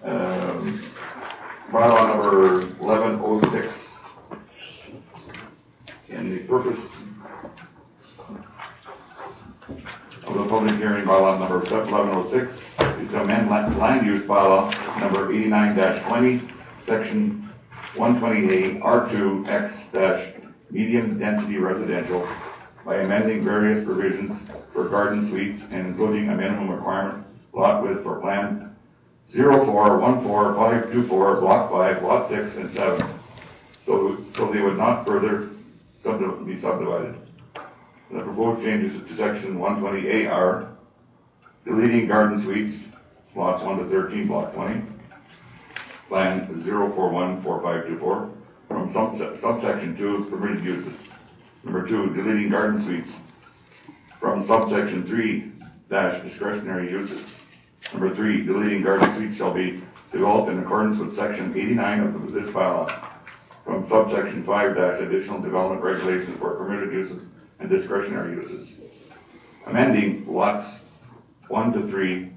Bylaw number 1106. In the purpose of the public hearing, bylaw number 1106 is to amend land use bylaw number 89-20, section 120A, R2X- medium density residential by amending various provisions for garden suites and including a minimum requirement lot width for plan 0414524, block 5, lot 6 and 7. So they would not further be subdivided. The proposed changes to section 120AR, deleting garden suites, lots 1 to 13, block 20, plan 0414524, from subsection 2, permitted uses. Number 2, deleting garden suites from subsection 3, discretionary uses. Number 3, deleting garden suites shall be developed in accordance with section 89 of this bylaw from subsection 5, additional development regulations for permitted uses and discretionary uses. Amending lots 1 to 3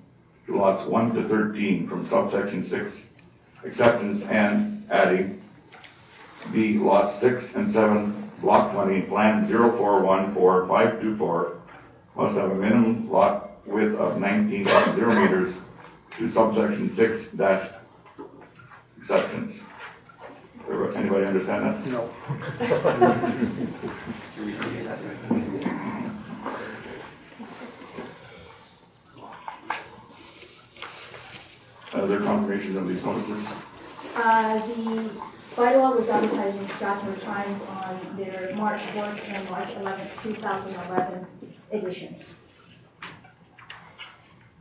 to lots 1 to 13 from subsection 6, exceptions, and adding B, lots 6 and 7, block 20, plan 0414524 must have a minimum lot width of 19.0 meters to subsection 6 exceptions. Anybody understand that? No. There confirmation of these notices? The bylaw was advertised in Strathmore Times on their March 4th and March 11th, 2011 editions.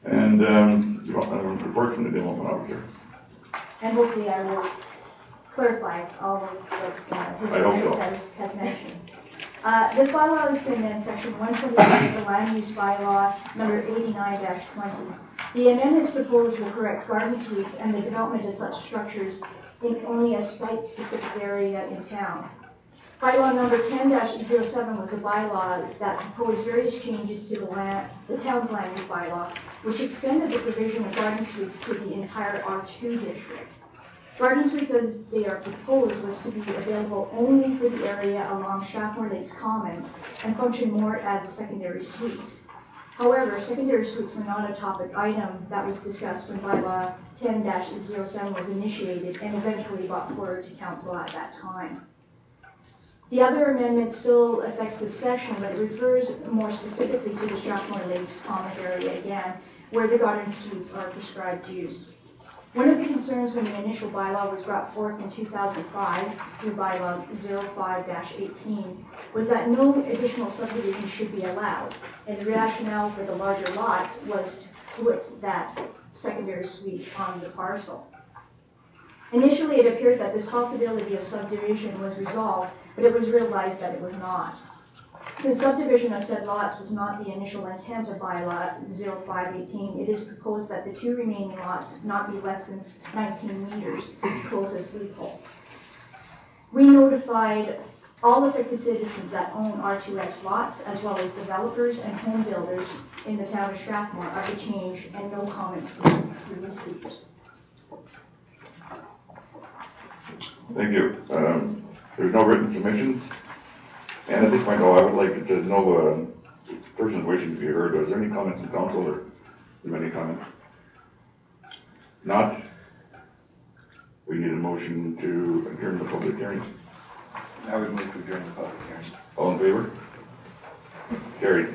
And report from the development officer. And hopefully I will clarify all of what his has mentioned. This bylaw is to amend section 128 of the land use bylaw number 89-20. The amendments proposed will correct garden suites and the development of such structures in only a site-specific area in town. Bylaw number 10-07 was a bylaw that proposed various changes to the town's land use bylaw, which extended the provision of garden suites to the entire R2 district. Garden suites as they are proposed was to be available only for the area along Strathmore Lakes Commons and function more as a secondary suite. However, secondary suites were not a topic item that was discussed when bylaw 10-07 was initiated and eventually brought forward to council at that time. The other amendment still affects this section, but it refers more specifically to the Strathmore Lakes Commons area again, where the garden suites are prescribed use. One of the concerns when the initial bylaw was brought forth in 2005 through bylaw 05-18 was that no additional subdivision should be allowed, and the rationale for the larger lots was to put that secondary suite on the parcel. Initially, it appeared that this possibility of subdivision was resolved, but it was realized that it was not. Since subdivision of said lots was not the initial intent of bylaw 05-18, it is proposed that the 2 remaining lots not be less than 19 meters to the closest loophole. We notified all affected citizens that own R2X lots, as well as developers and home builders in the town of Strathmore of the change, and no comments were received. Thank you. There's no written submissions. And at this point, I would like, if there's no person wishing to be heard, is there any comments from council, or is there any comments? Not. We need a motion to adjourn the public hearing. I would move to adjourn the public hearing. All in favor? Carried.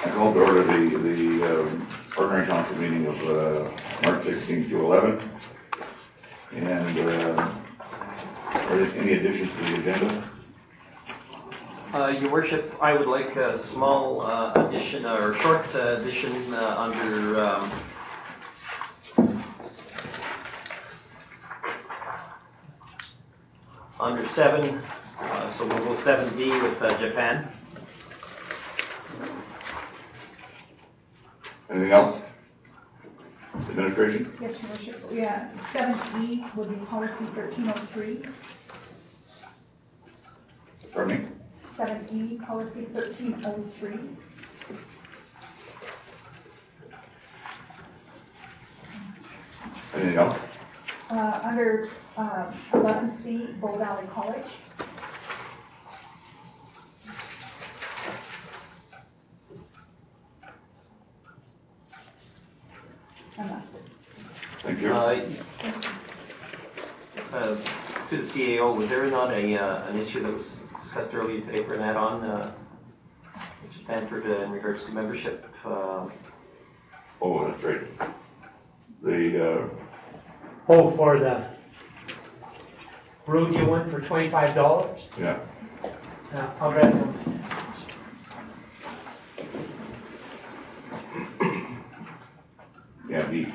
I call to order the ordinary council meeting of March 16, 2011. And are there any additions to the agenda? Your Worship, I would like a small addition or short addition under 7. So we'll go 7B with Japan. Anything else? Administration? Yes, Your Worship. Yeah, 7E would be policy 1303. Pardon me? 7E, policy 1303. Anything else? Under 11C, Bow Valley College. And that's it. Thank you. To the CAO, was there not an issue that was discussed earlier today for an add-on, Mr. Stanford, in regards to membership? Oh, that's right. The, For the rodeo one for $25? yeah. I'll read them. Yeah, the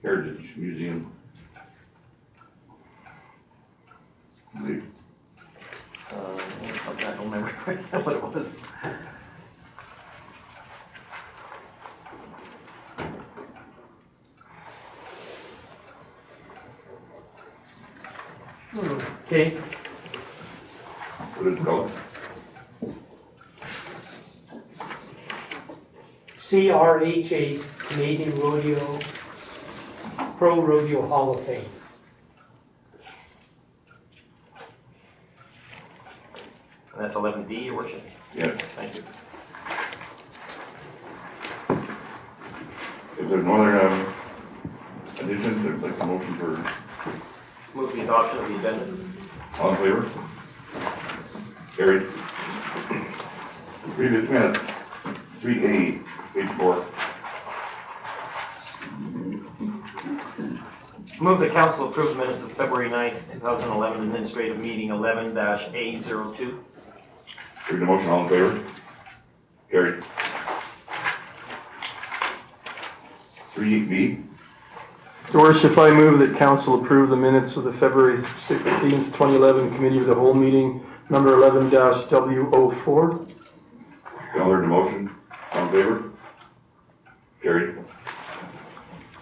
Heritage Museum. I don't remember what it was. Okay. What is it called? CRHA, Canadian Rodeo, Pro Rodeo Hall of Fame. And that's 11D, Your Worship? Yes. Thank you. If there's no other additions, there's like a motion for Move the adoption of the agenda. all in favor? Carried. Previous minutes, 3A, page 4. Move the council approve the minutes of February 9th, 2011 administrative meeting 11-A02. Read the motion, all in favor? Carried. 3B, Your Worship, I move that council approve the minutes of the February 16th, 2011 Committee of the Whole Meeting, number 11-W04. y'all heard the motion, all in favor? Carried.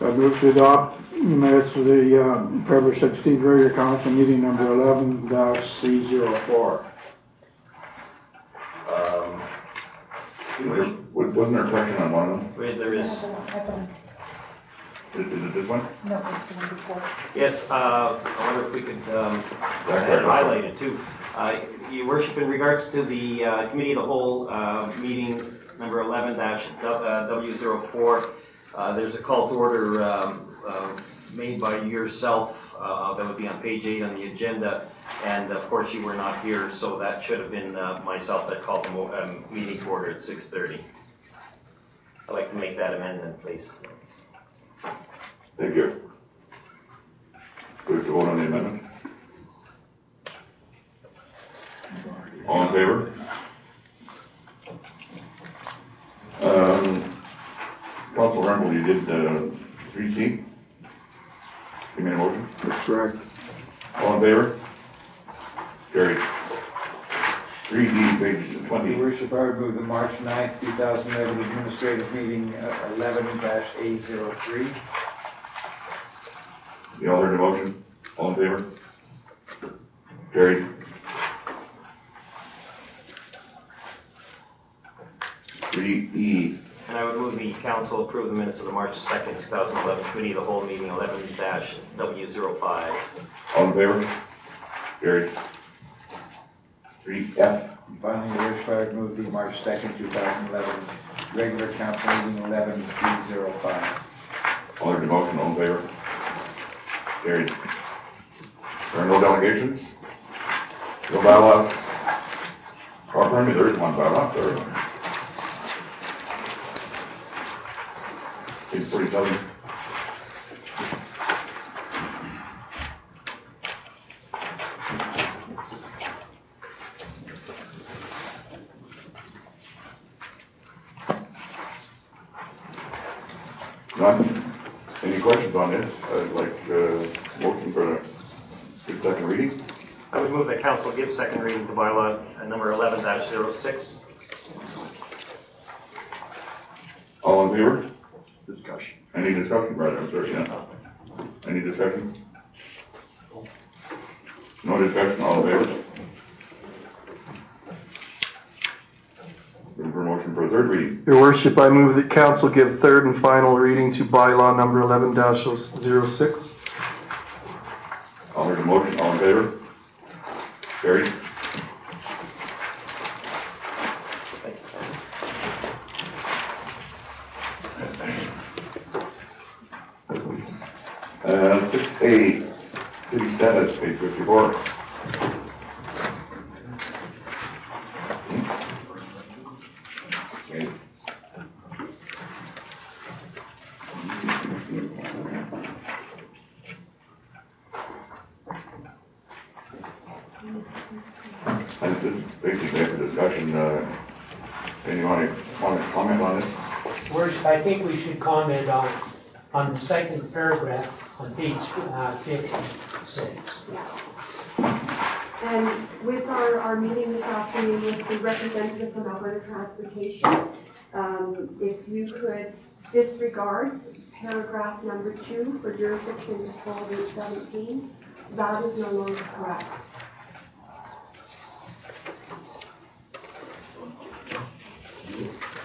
I move to adopt minutes of the February 16th regular council meeting number 11-C04. Wasn't there a question on one of them? Wait, there is. Is it this one? No, it's the one before. Yes, I wonder if we could highlight it too. Your Worship, in regards to the Committee of the Whole meeting number 11-W04, there's a call to order made by yourself that would be on page 8 on the agenda, and of course you were not here, so that should have been myself that called the meeting to order at 6:30. I'd like to make that amendment, please. Thank you. Please vote on the amendment. All in favor? Council Rumble, you did 3C? You made a motion? That's correct. All in favor? Carried. 3D, page 20. Your Worship, I would move the March 9th, 2011 administrative meeting 11-A03. You all heard the motion? All in favor? Carried. 3E. And I would move the council approve the minutes of the March 2nd, 2011 Committee of the Whole meeting 11-W05. All in favor? Carried. 3F. And finally, Your Worship, I would move the March 2nd, 2011 regular council meeting 11-C05. All heard the motion, all in favor? Carried. There are no delegations? No bylaws? Or permit, there is one bylaw, sorry. Page 47. None? Any questions on this? I'd like motion for a good second reading. I would move that council give second reading to bylaw number 11-06. All in favor? Discussion. Any discussion, brother? I'm sorry, yeah. Any discussion? No discussion, all in favor? Looking for a motion for a third reading. Your worship, I move that council give third and final reading to bylaw number 11-06. I'll hear the motion, all in favor? Carried. Uh, 6A, city status, page 54. Okay. And this is basically a discussion, anyone want to comment on this? Worship, I think we should comment on the second paragraph on page 56. And with our meeting this afternoon with the representative from Alberta Transportation, if you could disregard paragraph number 2 for jurisdiction control of 817, that is no longer correct.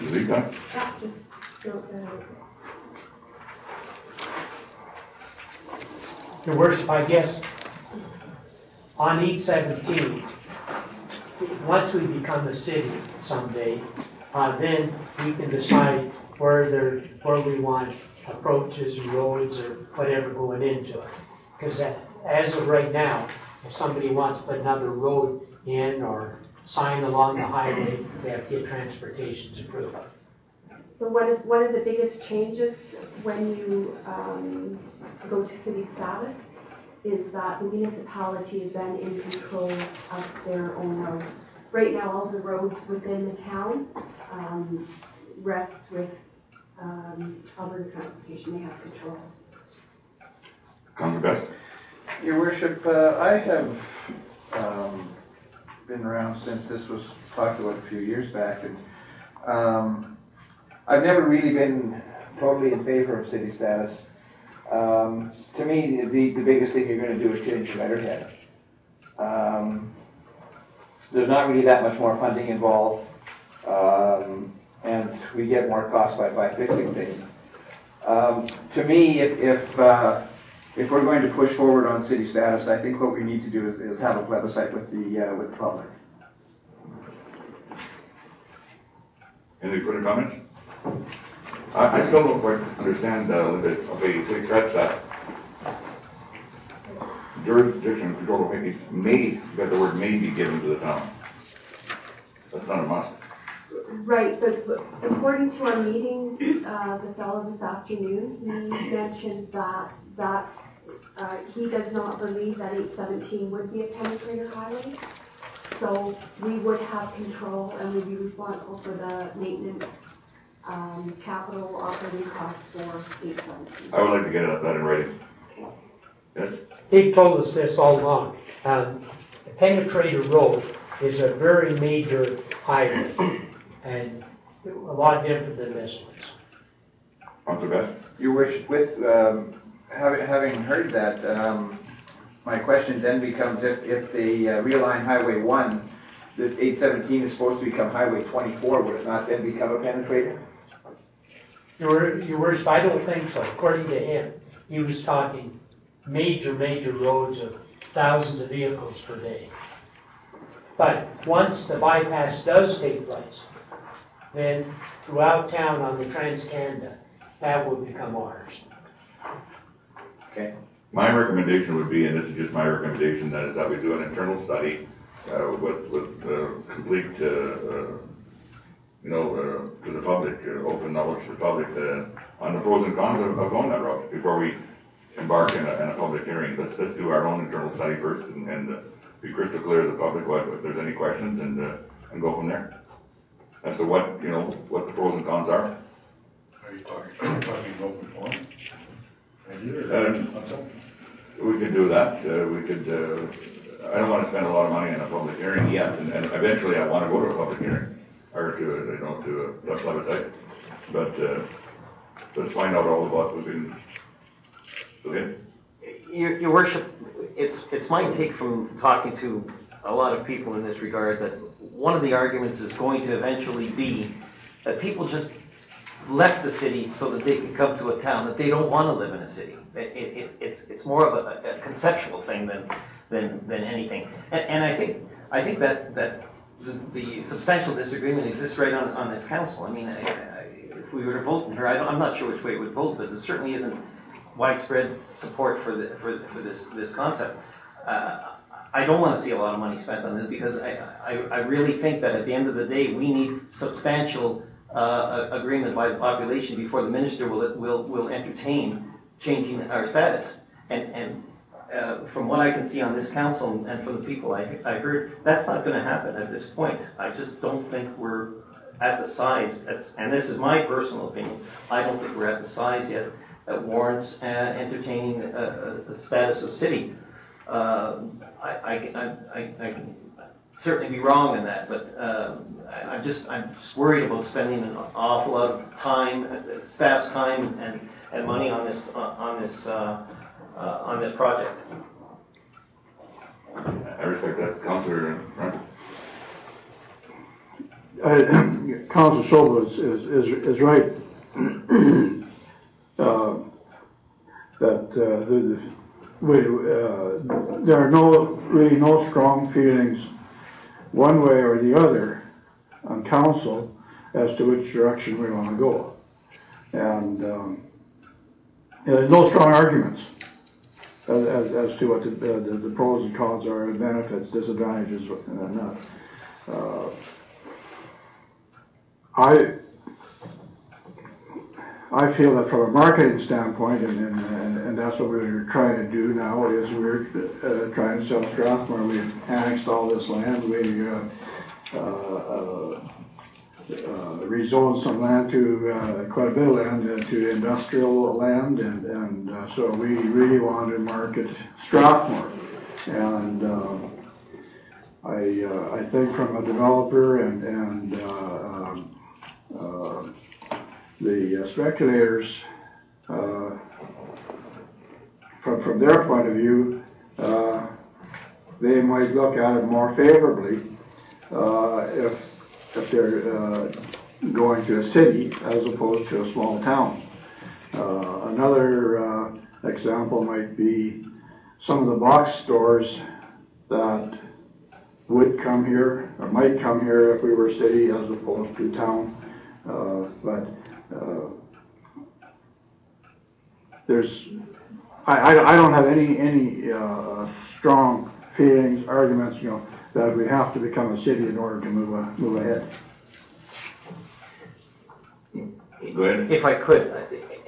You leave that? Yeah, just stroke that out. Your worship, I guess, on 817, once we become a city someday, then we can decide where we want approaches, roads, or whatever going into it. Because as of right now, if somebody wants to put another road in or sign along the highway, they have to get transportation's approval. So one of the biggest changes when you go to city status is that the municipality is then in control of their own roads. Right now, all the roads within the town rest with Alberta Transportation. They have control. Councilor Best? Your worship, I have been around since this was talked about a few years back, and I've never really been totally in favor of city status. To me, the biggest thing you're going to do is change the letterhead. There's not really that much more funding involved, and we get more cost by fixing things. To me, if we're going to push forward on city status, I think what we need to do is have a plebiscite with the public. Any further comments? I still don't quite understand, Linda. Okay, so scratch that. Jurisdiction control of maybe may, you got the word may be given to the town. That's not a must. Right, but according to our meeting, the fellow this afternoon, he mentioned that he does not believe that 817 would be a penetrator highway. So we would have control and would be responsible for the maintenance, capital operating costs for 817. I would like to get that in writing. Yes? They've told us this all along. The Penetrator Road is a very major highway, and a lot different than this one. Councilor Best? Your worship, with having heard that, my question then becomes if they realign Highway 1, this 817 is supposed to become Highway 24, would it not then become a penetrator? Your worship, I don't think so. According to him, he was talking major roads of thousands of vehicles per day. But once the bypass does take place, then throughout town on the Trans-Canada, that would become ours. Okay. My recommendation would be, and this is just my recommendation, that is that we do an internal study with complete, to the public, open knowledge to the public on the pros and cons of going that route before we embark in a public hearing. Let's do our own internal study first and be crystal clear to the public if there's any questions and go from there. As to what the pros and cons are. Are you talking open forum? We could do that. We could. I don't want to spend a lot of money on a public hearing yet, and eventually I want to go to a public hearing or to a plebiscite. But let's find out all about we can. Okay. Your worship, it's my take from talking to a lot of people in this regard that one of the arguments is going to eventually be that people just left the city so that they could come to a town, that they don't want to live in a city. It's more of a conceptual thing than anything. And I think that the substantial disagreement exists right on this council. I mean, if we were to vote in her, I'm not sure which way it would vote, but there certainly isn't widespread support for this concept. I don't want to see a lot of money spent on this because I really think that at the end of the day we need substantial agreement by the population before the minister will entertain changing our status. And from what I can see on this council and from the people I heard, that's not going to happen at this point. I just don't think we're at the size, and this is my personal opinion, I don't think we're at the size yet that warrants entertaining the status of city. I can certainly be wrong in that, but I'm just worried about spending an awful lot of time, staff's time, and money on this project. I respect that, Councillor Randall. Councillor Sobel is right. That there are really no strong feelings one way or the other on council as to which direction we want to go, and there's no strong arguments as to what the pros and cons are, benefits, disadvantages, and not. I feel that from a marketing standpoint, and that's what we're trying to do now, is we're trying to sell Strathmore. We've annexed all this land. We rezoned some land to quite a bit of land to industrial land, and so we really want to market Strathmore. And I think from a developer and the speculators, from their point of view, they might look at it more favorably if they're going to a city as opposed to a small town. Another example might be some of the box stores that would come here or might come here if we were a city as opposed to town. But I don't have any strong feelings, arguments, that we have to become a city in order to move ahead. Go ahead. If I could,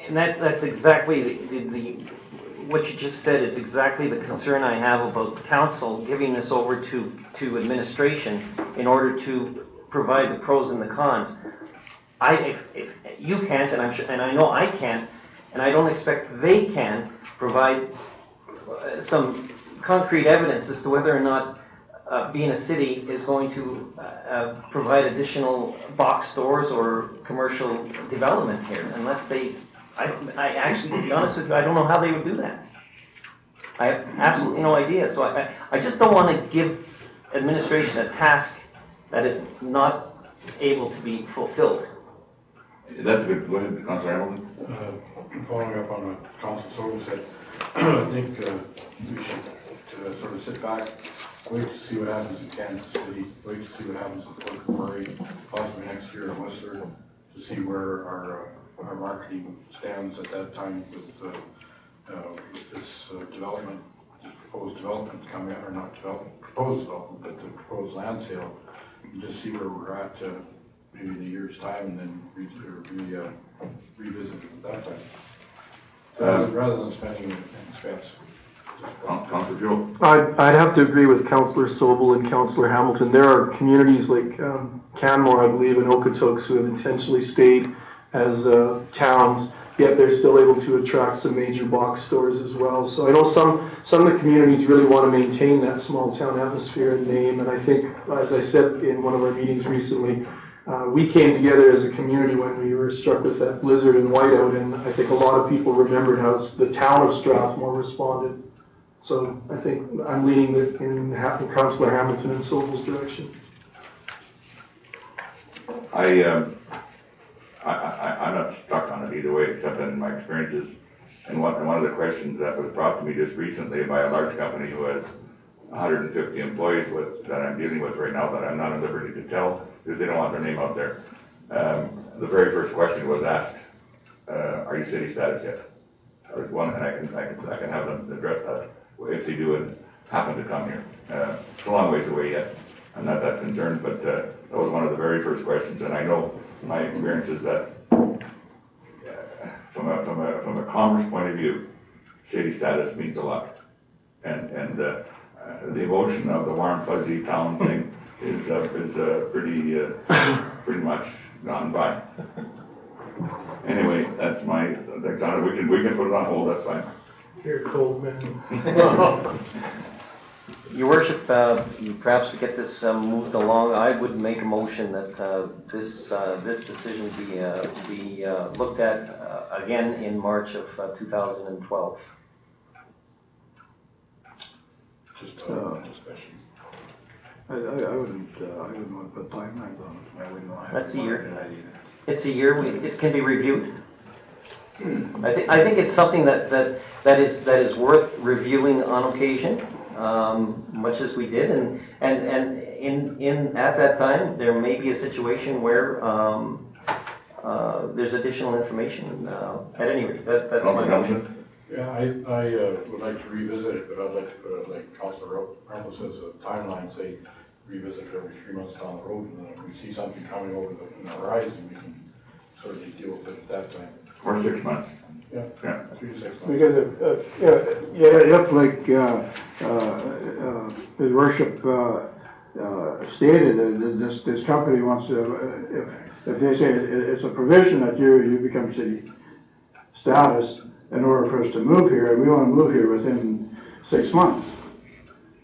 and that's exactly what you just said is exactly the concern I have about council giving this over to administration in order to provide the pros and the cons. If you can't, and I know I can't, and I don't expect they can provide some concrete evidence as to whether or not being a city is going to provide additional box stores or commercial development here, unless I actually, to be honest with you, I don't know how they would do that. I have absolutely no idea. So I just don't want to give administration a task that is not able to be fulfilled. That's good. Go ahead, Councillor Hamilton. Following up on what Councillor Sobel said, I think we should sort of sit back, wait to see what happens in Kansas City, wait to see what happens in Fort McMurray, possibly next year in Whistler, to see where our marketing stands at that time with this development, this proposed development coming out, or not proposed development, but the proposed land sale, and just see where we're at maybe in a year's time, and then revisit it at that time. Rather than spending an expense. Councillor Joe. I'd have to agree with Councillor Sobel and Councillor Hamilton. There are communities like Canmore, I believe, and Okotoks who have intentionally stayed as towns, yet they're still able to attract some major box stores as well. So I know some of the communities really want to maintain that small town atmosphere and name, and I think, as I said in one of our meetings recently, we came together as a community when we were struck with that blizzard and whiteout, and I think a lot of people remembered how the town of Strathmore responded. So I think I'm leaning in Councillor Hamilton and Sobel's direction. I'm not stuck on it either way, except that in my experiences, and one of the questions that was brought to me just recently by a large company who has 150 employees that I'm dealing with right now, that I'm not at liberty to tell because they don't want their name out there. The very first question was asked, "Are you city status yet?" Or one, and I can have them address that if they do and happen to come here. It's a long ways away yet. I'm not that concerned, but that was one of the very first questions, and I know my experience is that from a commerce point of view, city status means a lot, and the emotion of the warm fuzzy town thing is pretty much gone by. Anyway, that's on it. We can put it on hold. That's fine. You're cold, man. Your worship, perhaps to get this moved along, I would make a motion that this decision be looked at again in March of 2012. Just discussion. I wouldn't want to put timelines on it. I wouldn't want to. That's a year. It's a year. It can be reviewed. I think it's something that is worth reviewing on occasion, much as we did, and in at that time there may be a situation where there's additional information. At any rate, that's my motion. Yeah, I would like to revisit it, but I'd like to put it like Councilor Randall says, a timeline, say revisit it every 3 months down the road, and then if we see something coming over the horizon, we can sort of deal with it at that time. Or 6 months. Yeah, 3 to 6 months. Because if like His Worship stated, this company wants to, if they say it's a provision that you become city status in order for us to move here, and we want to move here within 6 months,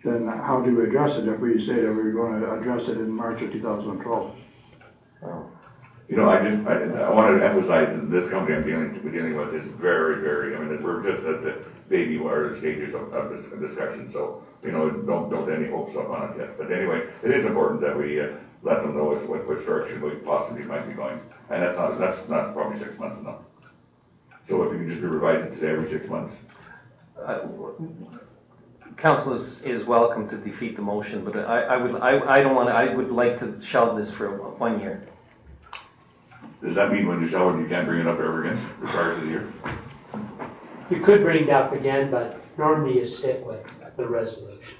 then how do we address it if we say that we're going to address it in March of 2012? You know, I wanted to emphasize that this company we're dealing with is very, very, I mean, we're just at the baby wire stages of this discussion, so, you know, don't build any hopes up on it yet. But anyway, it is important that we let them know which direction we possibly might be going. And that's not probably 6 months enough. So if you can just revise it to say every 6 months. Council is welcome to defeat the motion, but I would like to shelve this for 1 year. Does that mean when you sell it, you can't bring it up ever again, prior to the year? You could bring it up again, but normally you stick with the resolution.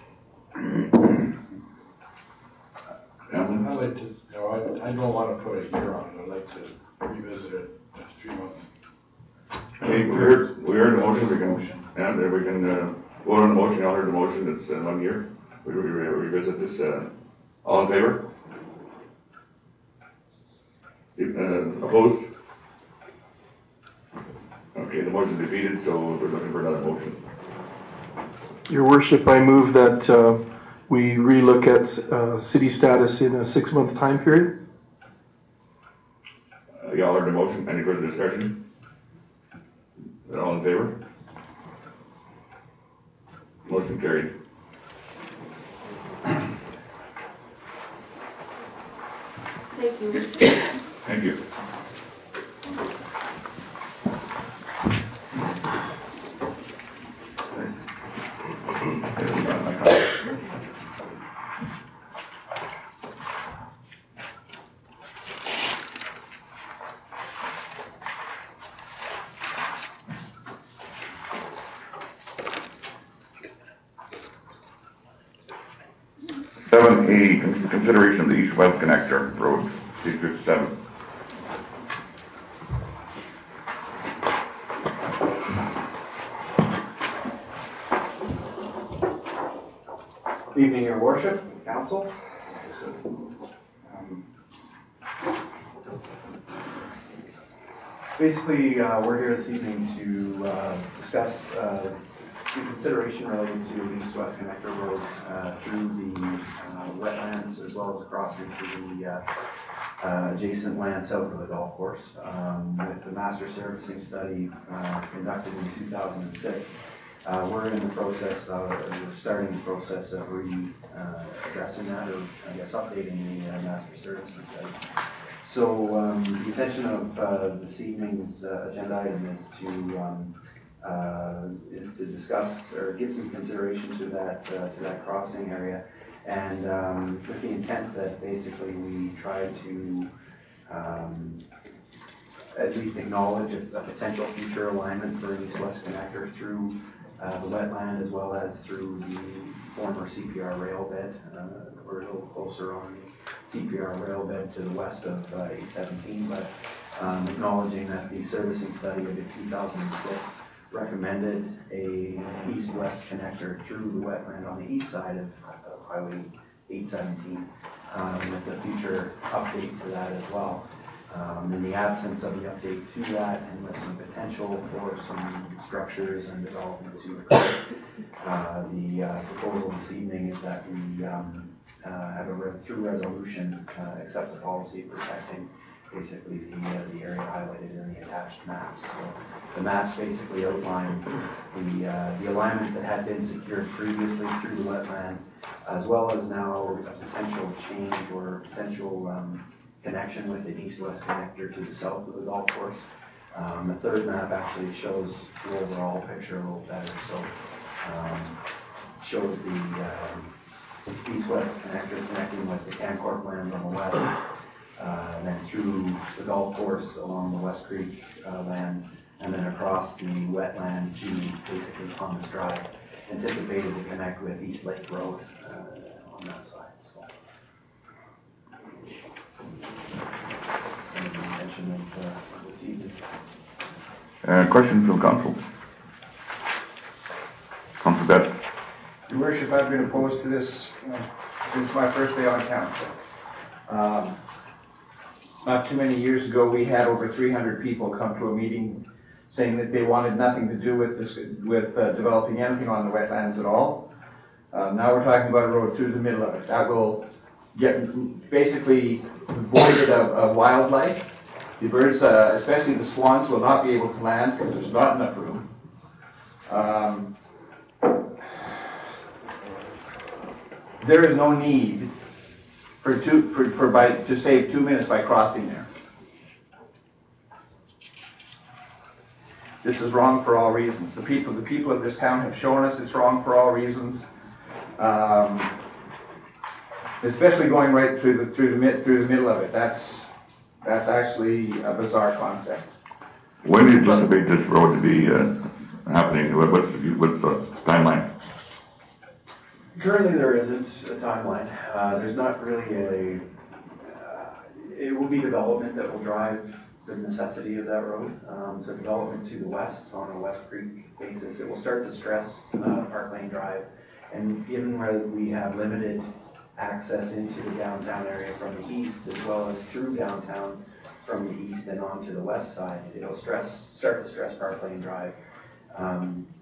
I'd like to, I don't want to put a year on it. I'd like to revisit it in 3 months. Hey, we heard the motion. We can vote on the motion. Y'all heard the motion. It's 1 year. We revisit this. All in favor? Opposed? Okay, the motion defeated, so we're looking for another motion. Your Worship, I move that we relook at city status in a 6-month time period. Y'all heard the motion. Any further discussion? All in favor? Motion carried. Thank you. Thank you. A, consideration of the east-west connector road, 857. Good evening, Your Worship, Council. Basically, we're here this evening to discuss the consideration related to the east-west connector road through the wetlands as well as across into the adjacent land south of the golf course. With the master servicing study conducted in 2006, We're in the process of, we're starting the process of addressing that, or I guess updating the master services study. So the intention of this evening's agenda item is to discuss or give some consideration to that crossing area, and with the intent that basically we try to at least acknowledge a potential future alignment for an east-west connector through the wetland as well as through the former CPR rail bed. We're a little closer on the CPR rail bed to the west of 817, but acknowledging that the servicing study of 2006 recommended a east-west connector through the wetland on the east side of Highway 817, with a future update to that as well. In the absence of the update to that, and with some potential for some structures and development to occur, the proposal this evening is that we have through resolution accept the policy protecting basically the area highlighted in the attached maps. So the maps basically outline the alignment that had been secured previously through the wetland, as well as now a potential change or potential connection with the east-west connector to the south of the golf course. The third map actually shows the overall picture a little better. So shows the east-west connector connecting with the Cancorp lands on the west, then through the golf course along the West Creek lands, and then across the wetland to basically Thomas Drive, anticipated to connect with East Lake Road on that side. So. Question from council. Council Beth. Your Worship, I've been opposed to this since my first day on council. Not too many years ago, we had over 300 people come to a meeting saying that they wanted nothing to do with this, developing anything on the wetlands at all. Now we're talking about a road through the middle of it. That will get basically voided of wildlife. The birds, especially the swans, will not be able to land because there's not enough room. There is no need to save 2 minutes by crossing there. This is wrong for all reasons. The people of this town have shown us it's wrong for all reasons. Especially going right through the middle of it. That's actually a bizarre concept. When do you anticipate this road to be happening? What's the timeline? Currently, there isn't a timeline. There's not really it will be development that will drive the necessity of that road. So development to the west on a West Creek basis. It will start to stress Park Lane Drive, and given where we have limited access into the downtown area from the east, as well as through downtown from the east and onto the west side, it'll start to stress Park Lane Drive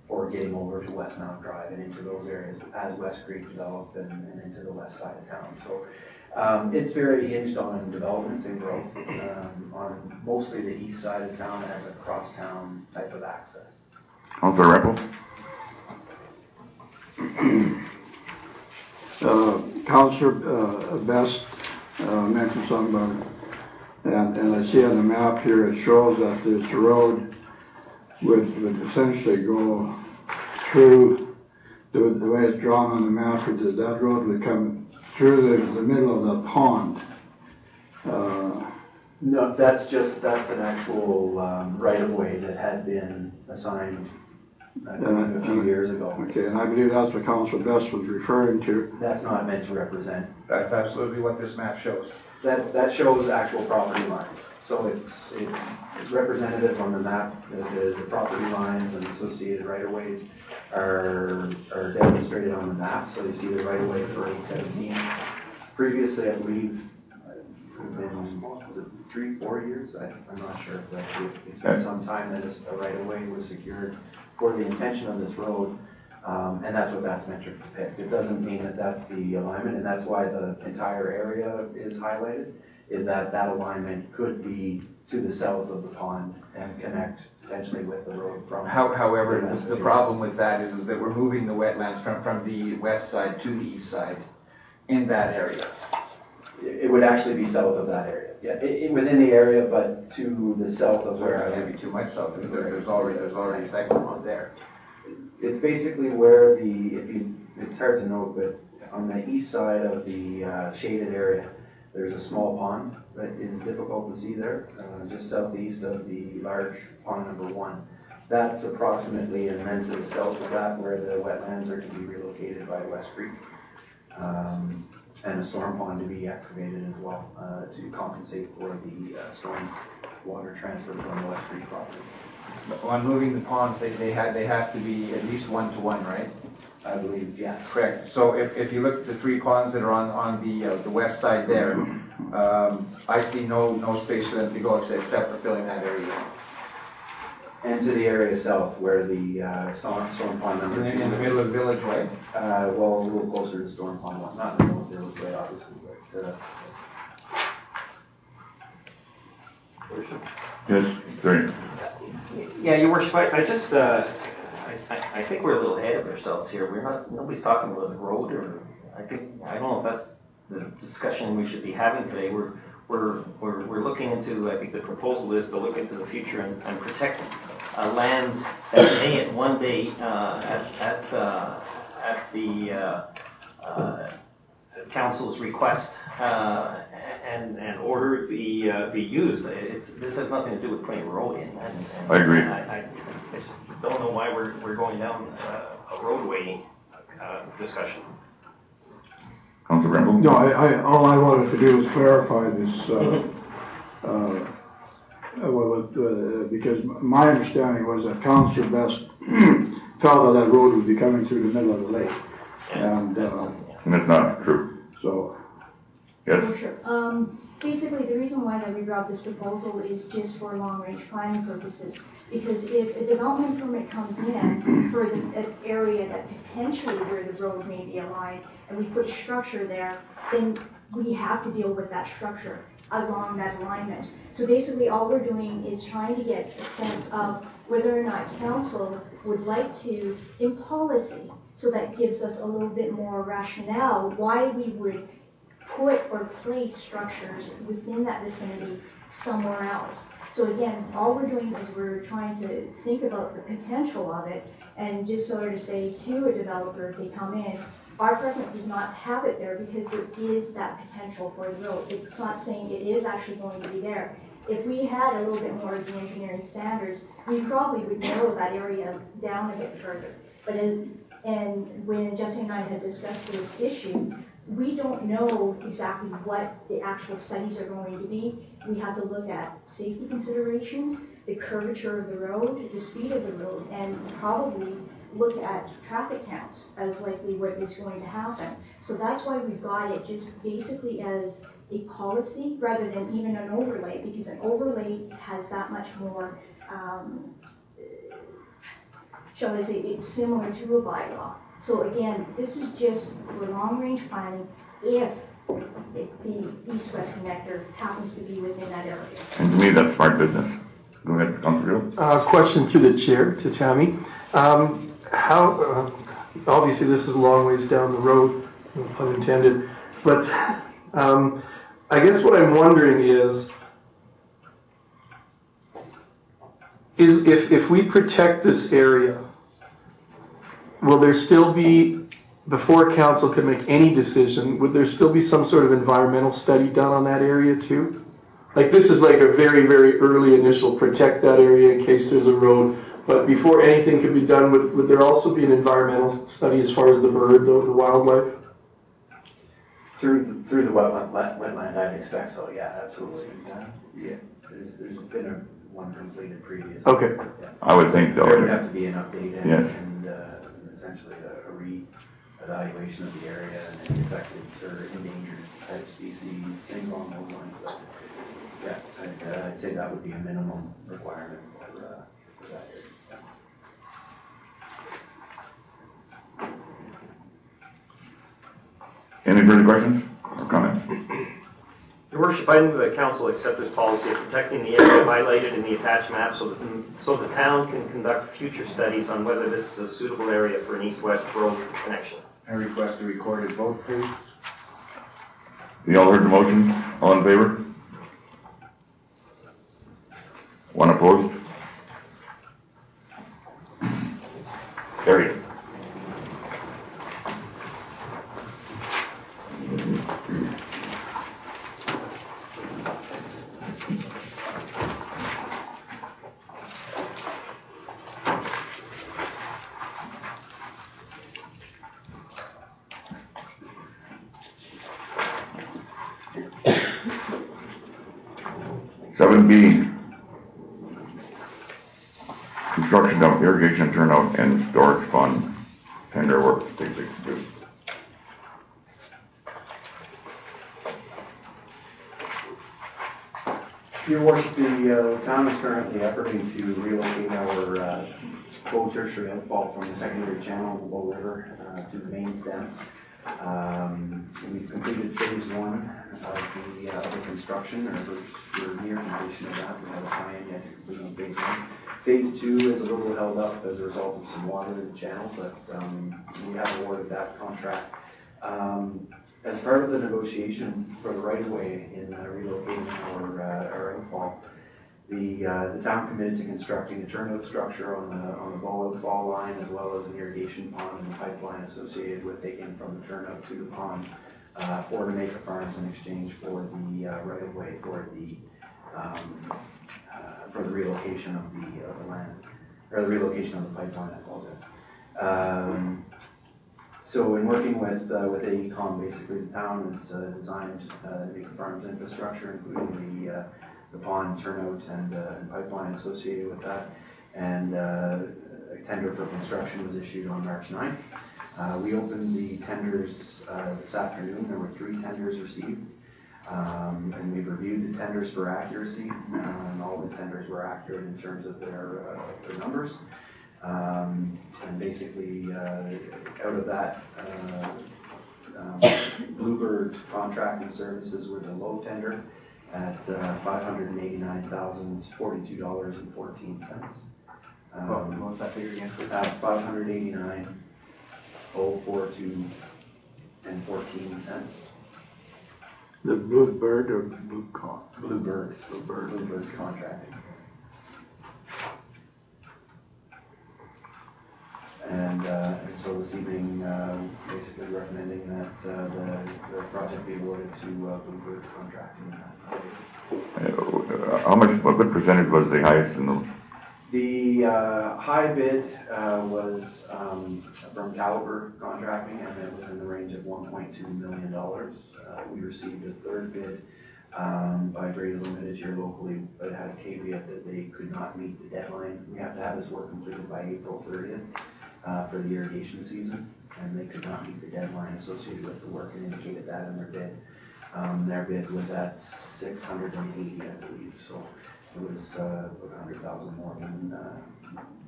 for getting over to West Mount Drive and into those areas as West Creek developed and into the west side of town. So it's very hinged on development and growth on mostly the east side of town as a cross-town type of access. Councilor Rempel? Councillor Best mentioned something about it, and I see on the map here it shows that this road would essentially go through the way it's drawn on the map. That road would come through the middle of the pond. No, that's an actual right of way that had been assigned a few years ago. Okay, and I believe that's what Councillor Best was referring to. That's not meant to represent. That's absolutely what this map shows. That shows actual property lines. So it's representative on the map. The property lines and associated right-of-ways are demonstrated on the map. So you see the right-of-way for 817. Previously, I believe, was it 3-4 years? I'm not sure, but it's been some time that a right-of-way was secured for the intention of this road, and that's what that's meant to depict. It doesn't mean that that's the alignment, and that's why the entire area is highlighted, is that alignment could be to the south of the pond and connect potentially with the road from. However, the problem with that is that we're moving the wetlands from the west side to the east side in that area. It would actually be south of that area, yeah, within the area, but to the south of Where where. maybe too much south, because there's already a segment on there. It's basically where it's hard to note, but on the east side of the shaded area, there's a small pond that is difficult to see there, just southeast of the large pond number 1. That's approximately, and then to the south of that, where the wetlands are to be relocated by West Creek. And a storm pond to be excavated as well, to compensate for the storm water transfer from the West Creek property. On moving the ponds, they have to be at least 1-to-1, right? I believe, yes. Correct. So if you look at the 3 ponds that are on the west side there, I see no space for them to go except for filling that area in. And to the area south where the storm pond number 2. In the middle of Village Way? Well, a little closer to storm pond 1, not in the middle of Village Way, obviously, but. Yes, sorry. Yeah, Your Worship, I think we're a little ahead of ourselves here. Nobody's talking about the road, or I don't know if that's the discussion we should be having today. We're looking into, I think the proposal is to look into the future and protect lands that may at one day at the council's request and order be used. This has nothing to do with putting a road in. I agree. I just don't know why we're going down a roadway discussion. Councilor Bramble? No, all I wanted to do was clarify this, because my understanding was that Councilor Best felt that road would be coming through the middle of the lake. And that's not true. So. Yes? Oh, sure. Basically, the reason why that we brought this proposal is just for long-range planning purposes. Because if a development permit comes in for an area that potentially where the road may be aligned, and we put structure there, then we have to deal with that structure along that alignment. So basically, all we're doing is trying to get a sense of whether or not council would like to, in policy, so that gives us a little bit more rationale why we would put or place structures within that vicinity somewhere else. So again, all we're doing is we're trying to think about the potential of it, and just sort of say to a developer if they come in, our preference is not to have it there because there is that potential for the road. It's not saying it is actually going to be there. If we had a little bit more of the engineering standards, we probably would narrow that area down a bit further. But and when Jesse and I had discussed this issue, we don't know exactly what the actual studies are going to be. We have to look at safety considerations, the curvature of the road, the speed of the road, and probably look at traffic counts as likely what is going to happen. So that's why we've got it just basically as a policy rather than even an overlay, because an overlay has that much more, shall I say, it's similar to a bylaw. So again, this is just for long-range planning if the east-west connector happens to be within that area. And to me, that's smart business. Go ahead, Councilor Gill. Question to the chair, to Tammy. Obviously this is a long ways down the road, no pun intended, but I guess what I'm wondering is if we protect this area, will there still be, before council can make any decision, would there still be some sort of environmental study done on that area too? Like this is like a very, very early initial protect that area in case there's a road, but before anything can be done, would there also be an environmental study as far as the bird, the wildlife? Through the wetland, I'd expect so, yeah, absolutely. Yeah, there's been one completed previously. Okay. Yeah. I would think so. There would have to be an update and, yes. and essentially a re-evaluation of the area and any affected or endangered type species, things along those lines. But yeah, I'd say that would be a minimum requirement for that area. Any further questions or comments? Your Worship, I move that Council accept this policy of protecting the area highlighted in the attached map so that so the town can conduct future studies on whether this is a suitable area for an east-west road connection. I request a recorded vote, please. You all heard the motion? All in favor? One opposed? Carried. Seven B, construction of irrigation turnout and storage pond tender work, basically. Your worship, the town is currently efforting to relocate our full tertiary outfall from the secondary channel of the Bow River to the main stem. We've completed phase one of the construction, or we're near completion of that. We have a plan yet to complete on phase one. Phase two is a little held up as a result of some water in the channel, but we have awarded that contract. As part of the negotiation for the right-of-way in relocating our outfall, the town committed to constructing a turnout structure on the Bow outfall line, as well as an irrigation pond and the pipeline associated with taking from the turnout to the pond for Jamaica Farms in exchange for the right-of-way for the relocation of the land, or the relocation of the pipeline, I apologize. So in working with AECOM, basically the town has designed Jamaica Farms infrastructure, including the pond turnout and pipeline associated with that. And a tender for construction was issued on March 9th. We opened the tenders this afternoon. There were 3 tenders received. And we've reviewed the tenders for accuracy, and all the tenders were accurate in terms of their numbers. And basically, out of that, Bluebird Contracting Services were the low tender at $589,042.14. What was that figure again? $589,042 and 14 cents. The Bluebird or Bluecon? Bluebird Contracting. And so this evening, basically recommending that the project be awarded to Bluebird Contracting. What percentage was the highest in those? The high bid was from Caliber Contracting, and it was in the range of $1.2 million. We received a third bid by Greater Limited here locally, but it had a caveat that they could not meet the deadline. We have to have this work completed by April 30th for the irrigation season, and they could not meet the deadline associated with the work and indicated that in their bid. Their bid was at $680, I believe, so it was about $100,000 more than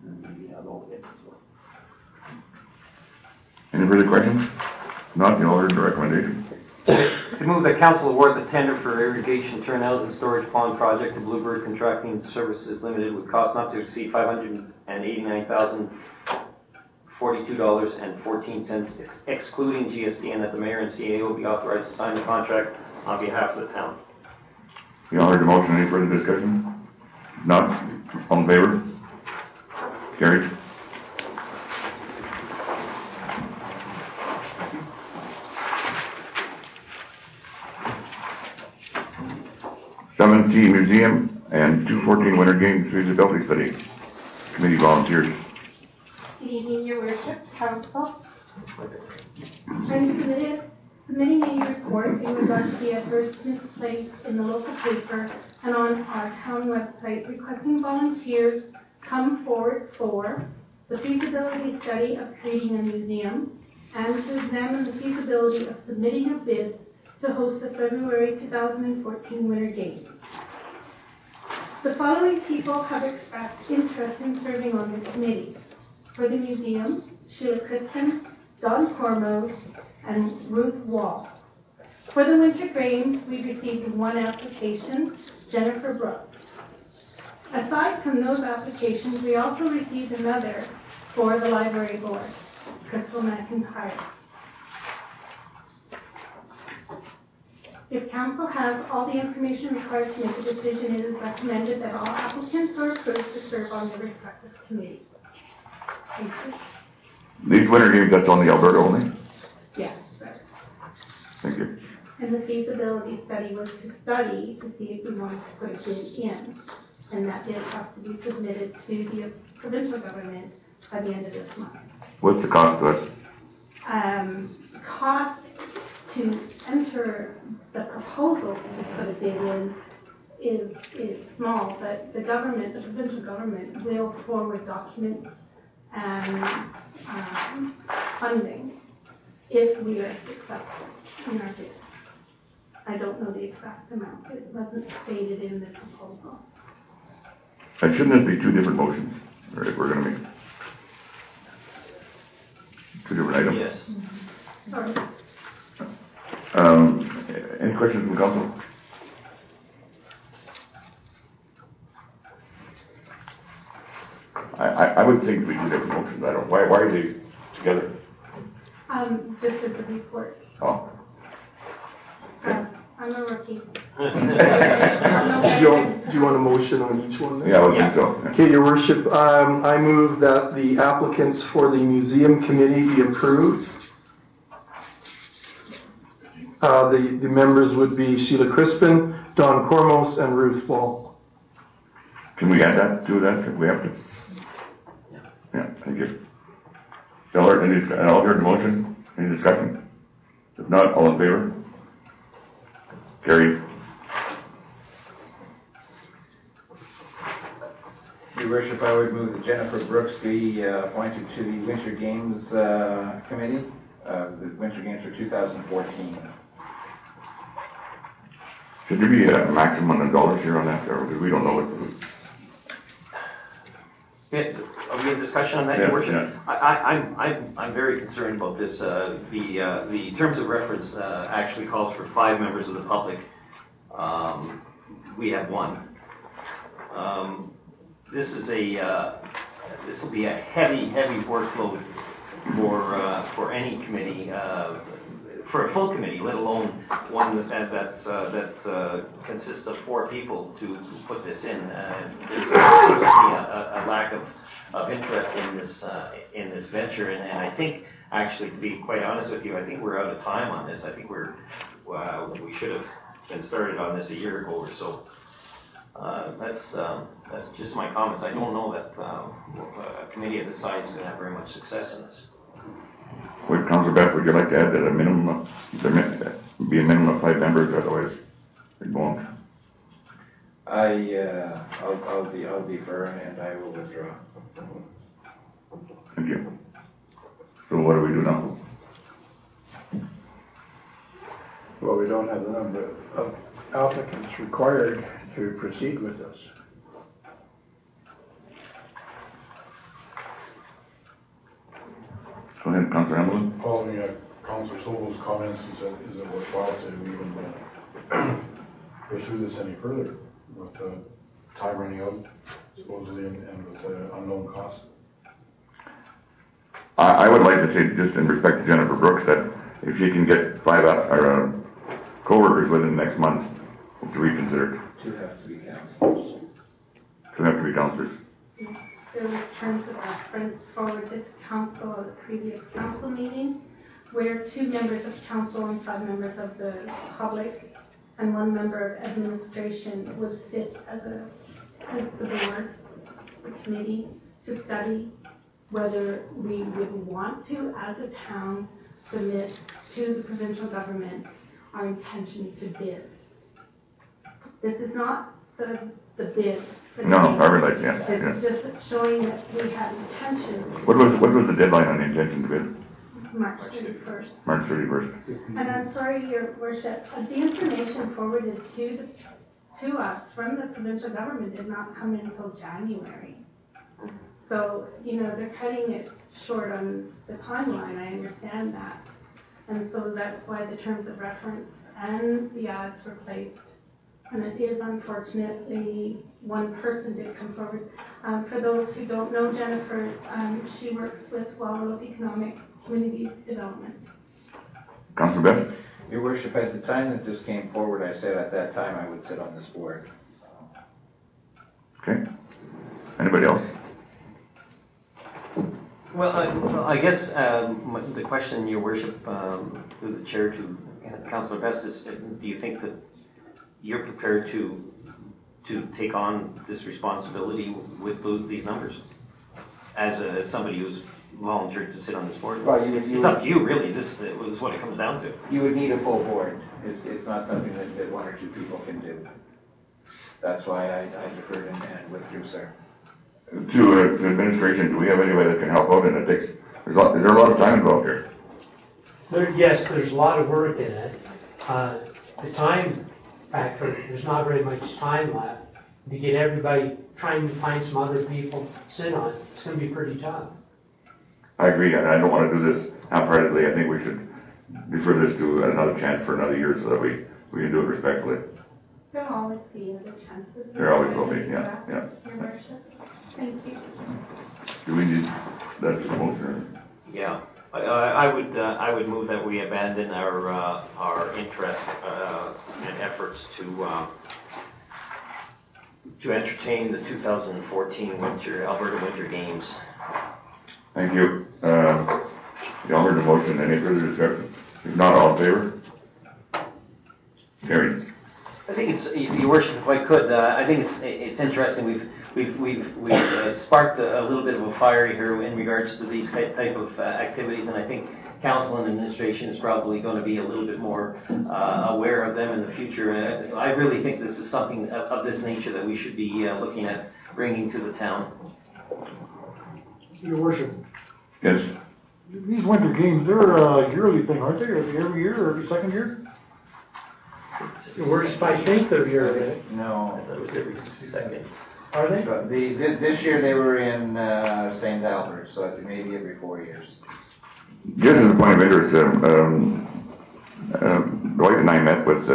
the low bid as well. Any further questions? Not, you all heard the recommendation. I move that council award the tender for irrigation turnout and storage pond project to Bluebird Contracting Services Limited with cost not to exceed $589,042.14, excluding GST, and that the mayor and CAO be authorized to sign the contract on behalf of the town. You all heard the motion. Any further discussion? None. All in favor? Carried. C, Museum and 214 Winter Games feasibility study. Committee volunteers. Good evening, Your Worship, Council. I'm submitting a report in regard to the advertisements placed in the local paper and on our town website requesting volunteers come forward for the feasibility study of creating a museum and to examine the feasibility of submitting a bid to host the February 2014 Winter Games. The following people have expressed interest in serving on the committees. For the museum, Sheila Kristen, Don Cormode, and Ruth Wall. For the Winter Games, we received one application, Jennifer Brooks. Aside from those applications, we also received another for the library board, Crystal McIntyre. If council has all the information required to make a decision, it is recommended that all applicants are approved to serve on their respective committees. Thank you. These winter games, that's on the Alberta only? Yes, sir. Thank you. And the feasibility study was to study to see if we wanted to put a bid in, and that bid has to be submitted to the provincial government by the end of this month. What's the cost to us? Cost to enter the proposal to put a bid in is small, but the government, the provincial government, will forward documents and funding if we are successful in our bid. I don't know the exact amount. It wasn't stated in the proposal. And shouldn't this be two different motions? Or if we're going to make two different items? Yes. Sorry. Any questions from council? I would think we do different motions. I don't. Why are they together? Just as a report. Oh. I'm a rookie. Do you want a motion on each one then? Yeah, I would think so. Yeah. Okay, Your Worship, I move that the applicants for the museum committee be approved. The members would be Sheila Crispin, Don Cormos, and Ruth Ball. Can we add that to that if we have to? Yeah, thank you. So, all heard the motion? Any discussion? If not, all in favor? Carried. Your Worship, I would move that Jennifer Brooks be appointed to the Winter Games Committee, the Winter Games for 2014. Should there be a maximum of dollars here on that, or we don't know what? Are we in discussion on that, Your Worship? Yeah. I'm very concerned about this. The terms of reference actually calls for 5 members of the public. We have 1. This will be a heavy workload for any committee, for a full committee, let alone one that consists of 4 people to put this in. There seems to be a lack of interest in this venture, and I think, actually, to be quite honest with you, I think we're out of time on this. I think we should have been started on this a year ago or so. That's just my comments. I don't know that a committee of this size is going to have very much success in this. Would Councillor Beck, would you like to add that a minimum be a minimum of 5 members, otherwise it won't? I'll defer and I will withdraw. Thank you. So what do we do now? Well, we don't have the number of applicants required to proceed with this. Go ahead, Councillor Hamilton. Following Councillor Sobel's comments, is it worthwhile to even pursue this any further with time running out, supposedly, and with unknown costs? I would like to say, just in respect to Jennifer Brooks, that if she can get 5 co-workers within the next month to reconsider. 2 have to be councillors. 2 have to be councillors. Yes, there was terms of reference forwarded to council at the previous council meeting, where 2 members of council and 5 members of the public and 1 member of administration would sit as the board, the committee, to study whether we would want to, as a town, submit to the provincial government our intention to bid. This is not the bid. No, I realize, yeah. It's just showing that we have intention. What was the deadline on the intention to bid? March 31st. March 31st. And I'm sorry, Your Worship, the information forwarded to us from the provincial government did not come in until January. So, they're cutting it short on the timeline, I understand that. And so that's why the terms of reference and the ads were placed And it is unfortunately one person did come forward. For those who don't know Jennifer, she works with Wildrose Economic Community Development. Councillor Best? Your Worship, at the time that this came forward, I said at that time I would sit on this board. Okay. Anybody else? Well, I guess the question, Your Worship, through the chair to Councillor Best is, do you think that you're prepared to take on this responsibility with these numbers as somebody who's volunteered to sit on this board? Well, it's up to you, really. This is what it comes down to. You would need a full board. It's not something that one or two people can do. That's why I deferred and withdrew, sir. To administration, do we have anybody that can help out? And is there a lot of time involved here? Yes, there's a lot of work in it. The time factor, there's not very much time left. To get everybody trying to find some other people to sit on, it's going to be pretty tough. I agree, and I don't want to do this half-heartedly. I think we should defer this to another chance for another year so that we can do it respectfully. There'll always be other chances. There always will be, yeah. Your Worship. Thank you. Do we need that to motion? Yeah, I would move that we abandon our interest and efforts to entertain the 2014 Alberta Winter Games. Thank you. You all heard the motion. Any further discussion? If not, all in favor? Carried. I think it's, Your Worship, if I could, I think it's interesting. We've sparked a little bit of a fire here in regards to these type of activities, and I think council and administration is probably going to be a little bit more aware of them in the future. I really think this is something of this nature that we should be looking at bringing to the town. Your Worship, Yes. these winter games, they're a yearly thing, aren't they? Are they every year or every second year? Your Worship, I think they're yearly. No. That was every second. Are they? But this year they were in St. Albert, so maybe every 4 years. Just as a point of interest, Dwight and I met with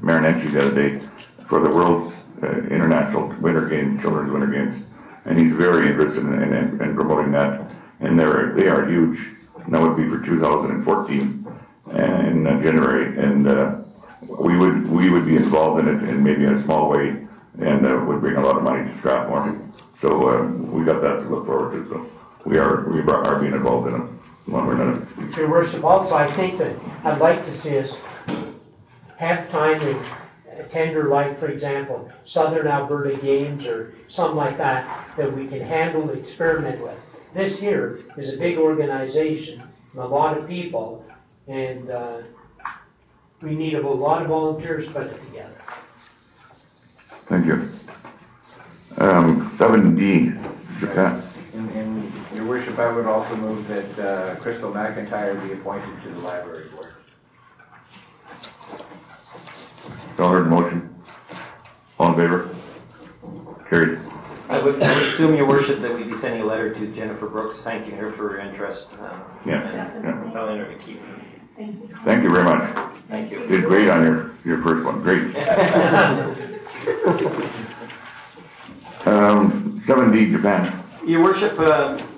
Marinenci the other day for the World's International Winter Games, Children's Winter Games, and he's very interested in promoting that. And they are huge. And that would be for 2014 in January, and we would be involved in it in maybe in a small way, and would bring a lot of money to Strathmore. So we got that to look forward to. So we are being involved in it one way or another. Your Worship, also I think that I'd like to see us have time in tender, like for example Southern Alberta Games or something like that we can handle and experiment with. This here is a big organization, a lot of people, and we need a lot of volunteers to put it together. Thank you. 7D. Japan. In Your Worship, I would also move that Crystal McIntyre be appointed to the library board. All heard the motion. All in favor? Carried. I would assume, Your Worship, that we'd be sending a letter to Jennifer Brooks thanking her for her interest. Yeah. Telling her to keep. Thank you. Thank you very much. Thank you. You did great on your first one. Great. 7D, Japan. Your Worship,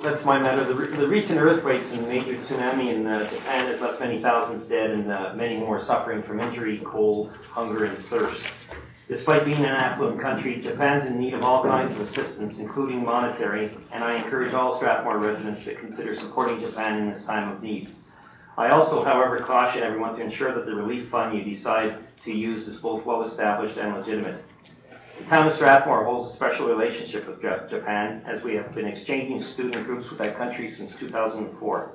that's my matter. The recent earthquakes and major tsunami in Japan has left many thousands dead and many more suffering from injury, cold, hunger, and thirst. Despite being an affluent country, Japan's in need of all kinds of assistance, including monetary, and I encourage all Strathmore residents to consider supporting Japan in this time of need. I also, however, caution everyone to ensure that the relief fund you decide to use is both well-established and legitimate. The town of Strathmore holds a special relationship with Japan, as we have been exchanging student groups with that country since 2004.